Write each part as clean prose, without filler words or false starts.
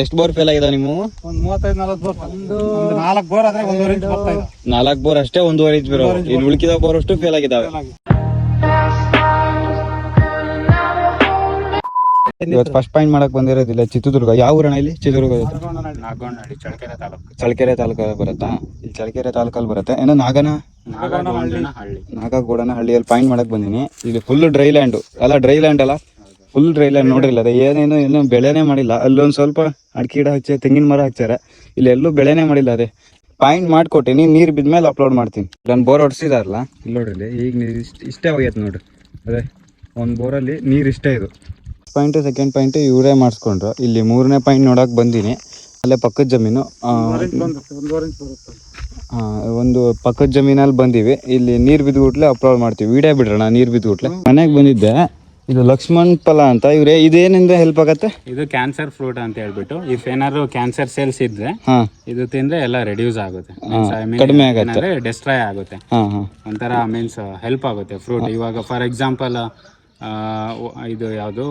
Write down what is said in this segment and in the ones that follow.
ಎಷ್ಟು bore fail ಆಗಿದಾವ ನೀವು? ಒಂದು 35-40 ಬೋರ್. ಒಂದು 4 ಬೋರ್ ಆದ್ರೆ 1.5 ಇಂಚ್ ಬರ್ತಾ ಇದೆ. 4 ಬೋರ್ ಅಷ್ಟೇ 1.5 ಇಂಚ್ ಬರೋ. ಇನ್ನು ಉಳಿಕಿದ ಬೋರ್ ಅಷ್ಟು ಫೇಲ್ ಆಗಿದಾವೆ. ಇವತ್ತು ಫಸ್ಟ್ ಪಾಯಿಂಟ್ ಮಾಡಕ್ ಬಂದಿರೋದಿಲ್ಲ ಚಿತ್ರದುರ್ಗ. ಯಾವ ಊರಣ ಇಲ್ಲಿ? ಚಿತ್ರದುರ್ಗ ನಾಗನಹಳ್ಳಿ, ಚಳ್ಳಕೆರೆ ತಾಲೂಕು. ಚಳ್ಳಕೆರೆ ತಾಲೂಕಲ್ಲಿ ಬರುತ್ತಾ? ಇಲ್ಲಿ ಚಳ್ಳಕೆರೆ ತಾಲೂಕಲ್ಲಿ ಬರುತ್ತೆ. ಏನೋ ನಾಗಗೌಡನ ಹಳ್ಳಿಯಲ್ಲಿ ಪಾಯಿಂಟ್ ಮಾಡಕ್ ಬಂದಿನಿ. ಇಲ್ಲಿ ಫುಲ್ ಡ್ರೈ ಲ್ಯಾಂಡ್ ಅಲ್ಲ, ಡ್ರೈ ಲ್ಯಾಂಡ್ ಅಲ್ಲ, ಫುಲ್ ಡ್ರೈ ಲ್ಯಾಂಡ್. ನೋಡಿಲ್ಲ ಅದೇ ಏನು ಬೆಳೆನೇ ಮಾಡಿಲ್ಲ. ಅಲ್ಲೊಂದು ಸ್ವಲ್ಪ ಅಡಿಕೆ ಗಿಡ ಹಚ್ಚ, ತೆಂಗಿನ ಮರ ಹಚ್ಚಾರ. ಇಲ್ಲಿ ಎಲ್ಲೂ ಬೆಳೆನೇ ಮಾಡಿಲ್ಲ. ಅದೇ ಪಾಯಿಂಟ್ ಮಾಡ್ಕೊಟ್ಟಿನಿ, ನೀರು ಬಿದ್ಮೇಲೆ ಅಪ್ಲೋಡ್ ಮಾಡ್ತೀನಿ. ಇಲ್ಲೊಂದು ಬೋರ್ ಹೊಡ್ಸಿದಾರಲ್ಲ, ಇಲ್ಲಿ ನೋಡ್ರಿ, ಈಗ ನೀರು ಇಷ್ಟೇ ಹೋಗೈತೆ ನೋಡ್ರಿ. ಅದೇ ಒಂದು ಬೋರಲ್ಲಿ ನೀರು ಇಷ್ಟೇ. ಇದು ಪಾಯಿಂಟ್, ಸೆಕೆಂಡ್ ಪಾಯಿಂಟ್ ಇವರೇ ಮಾಡಿಸ್ಕೊಂಡ್ರು. ಇಲ್ಲಿ 3ನೇ ಪಾಯಿಂಟ್ ನೋಡಕ್ ಬಂದಿನಿ. ಅಲ್ಲೇ ಪಕ್ಕದ ಜಮೀನು, ಒಂದು ಪಕ್ಕದ ಜಮೀನಲ್ಲಿ ಬಂದಿವಿ. ಇಲ್ಲಿ ನೀರು ಬಿದ್ದುಬಿಟ್ಲೆ ಅಪ್ಲೋಡ್ ಮಾಡ್ತೀವಿ. ವಿಡಿಯೋ ಬಿಡ್ರಣ ನೀರು ಬಿದ್ದುಬಿಟ್ಲೆ. ಮನೆಗೆ ಬಂದಿದ್ದೆ. ಇದು ಲಕ್ಷ್ಮಣ್ ಫಲ ಅಂತ. ಇವ್ರೆ ಇದೇನಿಂದ ಹೆಲ್ಪ್ ಆಗತ್ತೆ? ಇದು ಕ್ಯಾನ್ಸರ್ ಫ್ರೂಟ್ ಅಂತ ಹೇಳ್ಬಿಟ್ಟು, ಇಫ್ ಏನಾದ್ರು ಕ್ಯಾನ್ಸರ್ ಸೆಲ್ಸ್ ಇದ್ರೆ ಇದು ತಿಂದ್ರೆ ಎಲ್ಲ ರೆಡ್ಯೂಸ್ ಆಗುತ್ತೆ, ಕಡಿಮೆ ಆಗುತ್ತೆ, ಡೆಸ್ಟ್ರಾಯ್ ಆಗುತ್ತೆ. ಒಂಥರ ಮೀನ್ಸ್ ಹೆಲ್ಪ್ ಆಗುತ್ತೆ ಫ್ರೂಟ್. ಇವಾಗ ಫಾರ್ ಎಕ್ಸಾಂಪಲ್ ಇದು ಯಾವುದು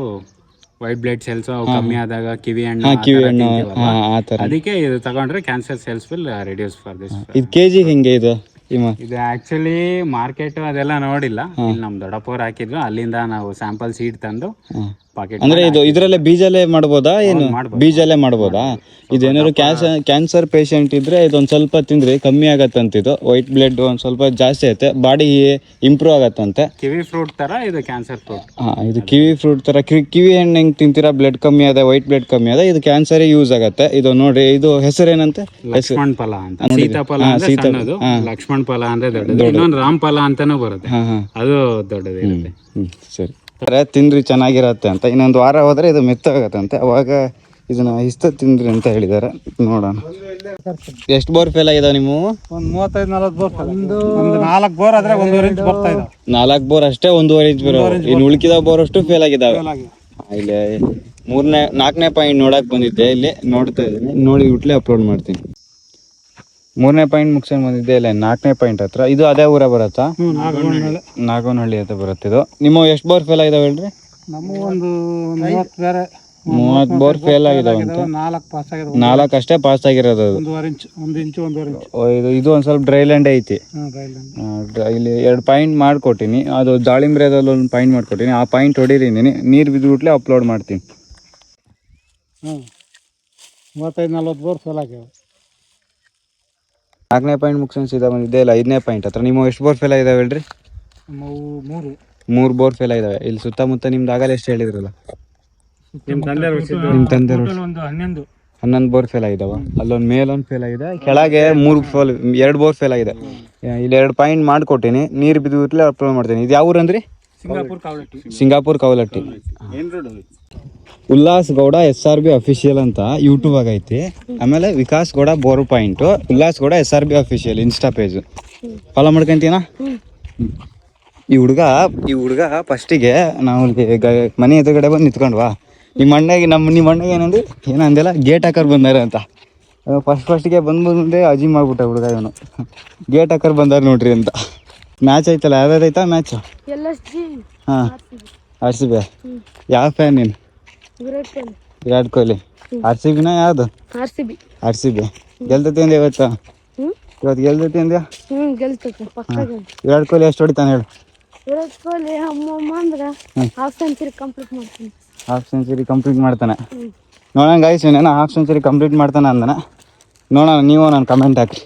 ವೈಟ್ ಬ್ಲಡ್ ಸೆಲ್ಸ್ ಕಮ್ಮಿ ಆದಾಗ ಕಿವಿ ಹಣ್ಣು, ಅದಕ್ಕೆ ಇದು ತಗೊಂಡ್ರೆ cancer cells will reduce for this. ಇದು ಕೆಜಿ ಹೆಂಗೆ ಇದು? ಇದು ಆಕ್ಚುಲಿ ಮಾರ್ಕೆಟ್ ಅದೆಲ್ಲ ನೋಡಿಲ್ಲ. ಇಲ್ಲಿ ನಮ್ ದೊಡ್ಡಪ್ಪವ್ರು ಹಾಕಿದ್ರು, ಅಲ್ಲಿಂದ ನಾವು ಸ್ಯಾಂಪಲ್ ಸೀಡ್ ತಂದು ಪಾಕೆಟ್. ಅಂದ್ರೆ ಇದು ಇದ್ರಲ್ಲೇ ಬೀಜಲ್ಲೇ ಮಾಡ್ಬೋದಾ? ಏನು ಬೀಜಲ್ಲೇ ಮಾಡ್ಬೋದಾ? ಇದೇನಾದ್ರು ಕ್ಯಾನ್ಸರ್ ಪೇಷಂಟ್ ಇದ್ರೆ ಇದೊಂದ್ ಸ್ವಲ್ಪ ತಿಂದ್ರೆ ಕಮ್ಮಿ ಆಗತ್ತಂತ. ಇದು ವೈಟ್ ಬ್ಲಡ್ ಒಂದ್ ಸ್ವಲ್ಪ ಜಾಸ್ತಿ ಆಗುತ್ತೆ, ಬಾಡಿ ಇಂಪ್ರೂವ್ ಆಗತ್ತಂತೆ. ಕಿವಿ ಫ್ರೂಟ್ ತರ ಇದು ಕ್ಯಾನ್ಸರ್ ಫ್ರೂಟ್. ಇದು ಕಿವಿ ಫ್ರೂಟ್ ತರ. ಕಿವಿ ಹಣ್ಣು ಹೆಂಗ್ ತಿಂತೀರಾ? ಬ್ಲಡ್ ಕಮ್ಮಿ ಅದ, ವೈಟ್ ಬ್ಲಡ್ ಕಮ್ಮಿ ಅದ, ಇದು ಕ್ಯಾನ್ಸರ್ ಯೂಸ್ ಆಗತ್ತೆ. ಇದು ನೋಡ್ರಿ, ಇದು ಹೆಸರೇನಂತೆ? ಲಕ್ಷ್ಮಣ್ ಫಲ ಅಂತ. ಸೀತಾಫಲ ಅಂದ್ರೆ ಸಣ್ಣದು, ಲಕ್ಷ್ಮಣ್ ಫಲ ಅಂದ್ರೆ ದೊಡ್ಡದು. ಇನ್ನೊಂದು ರಾಮ್ ಫಲ ಅಂತಾನೂ ಬರುತ್ತೆ, ಅದು ದೊಡ್ಡದು ಇರುತ್ತೆ. ಸರಿ, ತಿಂದ್ರಿ ಚೆನ್ನಾಗಿರತ್ತೆ ಅಂತ. ಇನ್ನೊಂದು ವಾರ ಹೋದ್ರೆ ಇದು ಮೆತ್ತಾಗತ್ತಂತೆ, ಅವಾಗ ಇದನ್ನ ಇಷ್ಟ ತಿಂದ್ರಿ ಅಂತ ಹೇಳಿದಾರೆ. ನೋಡೋಣ. ಎಷ್ಟು ಬೋರ್ ಫೇಲ್ ಆಗಿದಾವ ನೀವು? ಒಂದು 35-40 ಬೋರ್. ಒಂದು 4 ಬೋರ್ ಆದ್ರೆ 1.5 ಇಂಚ್ ಬರ್ತಾ ಇದೆ. 4 ಬೋರ್ ಅಷ್ಟೇ 1.5 ಇಂಚ್ ಬರೋ. ಇನ್ನು ಉಳಿಕಿದ ಬೋರ್ ಅಷ್ಟು ಫೇಲ್ ಆಗಿದಾವೆ. ಇಲ್ಲಿ 4ನೇ ಪಾಯಿಂಟ್ ನೋಡಕ್ ಬಂದಿದ್ದೆ. ಇಲ್ಲಿ ನೋಡ್ತಾ ಇದ್ದೀನಿ, ನೋಡಿ ಬಿಟ್ಲೆ ಅಪ್ಲೋಡ್ ಮಾಡ್ತೀನಿ. 3ನೇ ಪಾಯಿಂಟ್ ಮುಗಿಸ್ಕೊಂಡು ಬಂದಿದ್ದೆ. ಇಲ್ಲ 4ನೇ ಪಾಯಿಂಟ್ ಹತ್ರ. ಇದು ಅದೇ ಊರ ಬರತ್ತಾ? ನಾಗನಹಳ್ಳಿ ಅಂತ ಬರುತ್ತೆ. ಇದು ನಿಮ್ಮ ಎಷ್ಟು ಬೋರ್ ಫೇಲ್ ಆಗಿದಾವೆ ಹೇಳ್ರಿ? ನಮ್ಮ ಒಂದು 30 ಬೋರ್ ಫೇಲ್ ಆಗಿದಾವೆ ಅಂತ. 4 ಅಷ್ಟೇ ಪಾಸ್ ಆಗಿರೋದು. ಇದು ಒಂದ್ ಸ್ವಲ್ಪ ಡ್ರೈ ಲ್ಯಾಂಡ್ ಐತಿ. ಇಲ್ಲಿ 2 ಪಾಯಿಂಟ್ ಮಾಡ್ಕೊಟ್ಟಿನಿ. ಅದು ದಾಳಿಂಬ್ರೆದಲ್ಲಿ ಒಂದು ಪಾಯಿಂಟ್ ಮಾಡ್ಕೊಟ್ಟಿನಿ. ಆ ಪಾಯಿಂಟ್ ಹೊಡಿರಿನಿ, ನೀರು ಬಿದ್ದುಬಿಟ್ಲೆ ಅಪ್ಲೋಡ್ ಮಾಡ್ತೀನಿ. 35-40 ಬೋರ್ ಫೇಲ್ ಆಗ್ಯಾವ. 4ನೇ ಪಾಯಿಂಟ್ ಮುಗಿಸ್ಕೊಂಡು ಸೀದಾ ಬಂದಿದ್ದೆ. ಇಲ್ಲ 5ನೇ ಪಾಯಿಂಟ್ ಹತ್ರ. ನಿಮ್ಮ ಎಷ್ಟು ಬೋರ್ ಫೇಲ್ ಆಗಿದಾವೆ ಹೇಳ್ರಿ? 3 ಬೋರ್ ಫೇಲ್ ಆಗಿದಾವೆ. ಇಲ್ಲಿ ಸುತ್ತಮುತ್ತ ನಿಮ್ದು ಆಗಲ್ಲ ಎಷ್ಟು ಹೇಳಿದ್ರಲ್ಲ? ನಿಮ್ಮ ತಂದೆ 11 ಬೋರ್ ಫೇಲ್ ಆಗಿದಾವ. ಅಲ್ಲೊಂದು ಮೇಲೊಂದು ಫೇಲ್ ಆಗಿದೆ, ಕೆಳಗೆ 2 ಬೋರ್ ಫೇಲ್ ಆಗಿದೆ. ಇಲ್ಲಿ 2 ಪಾಯಿಂಟ್ ಮಾಡ್ಕೊಟ್ಟಿನಿ, ನೀರು ಬಿದ್ದುಬಿಟ್ಲೆ ಅಪ್ಲೋಡ್ ಮಾಡ್ತೀನಿ. ಇದು ಯಾವ ಊರು ಅಂದ್ರಿ? ಸಿಂಗಾಪುರ್ ಕವಲಟ್ಟಿ. ಉಲ್ಲಾಸ್ ಗೌಡ SRB ಅಫಿಷಿಯಲ್ ಅಂತ ಯೂಟ್ಯೂಬ್ ಆಗೈತಿ. ಆಮೇಲೆ Vikas Gowda bore point, Ullas Gowda SRB official insta page. Follow ಮಾಡ್ಕೊಂತೀನಾ? ಈ ಹುಡುಗ ಫಸ್ಟಿಗೆ ನಾವು ಮನೆ ಎದುರುಗಡೆ ಬಂದು ನಿಂತ್ಕೊಂಡ್ವಾ. ನಿಮ್ಮ ಅಣ್ಣಗೆ ಏನಂದಿಲ್ಲ, ಗೇಟ್ ಹಾಕರ್ ಬಂದಾರ ಅಂತ. ಫಸ್ಟಿಗೆ ಬಂದೇ ಅಜಿ ಮಾಡ್ಬಿಟ್ಟ ಹುಡುಗ. ಇವನು ಗೇಟ್ ಹಾಕರ್ ಬಂದಾರ ನೋಡ್ರಿ ಅಂತ. ಮ್ಯಾಚ್ ಐತಲ್ಲ, ಯಾವ್ದಾಯ್ತಾ ಮ್ಯಾಚ್? ಹಾಂ, RCB. ಯಾವ ಫ್ಯಾನ್ ನೀನು? ವಿರಾಟ್ ಕೊಹ್ಲಿ. RCBನ ಯಾವ್ದು? RCB. ಗೆಲ್ತತಿ ಅಂದ ಇವತ್ತು ಗೆಲ್ತತಿ ಅಂದ್ಯಾ? ವಿರಾಟ್ ಕೊಹ್ಲಿ ಎಷ್ಟು ಹೊಡಿತಾನೆ ಹೇಳು? Virat Kohli half century complete ಮಾಡ್ತಾನೆ. ನೋಡೋಣ ಗಾಯ್ಸ್, ಹಾಫ್ ಸೆಂಚುರಿ ಕಂಪ್ಲೀಟ್ ಮಾಡ್ತಾನೆ ಅಂದನ. ನೋಡೋಣ, ನೀವು ನಾನು ಕಮೆಂಟ್ ಹಾಕ್ರಿ.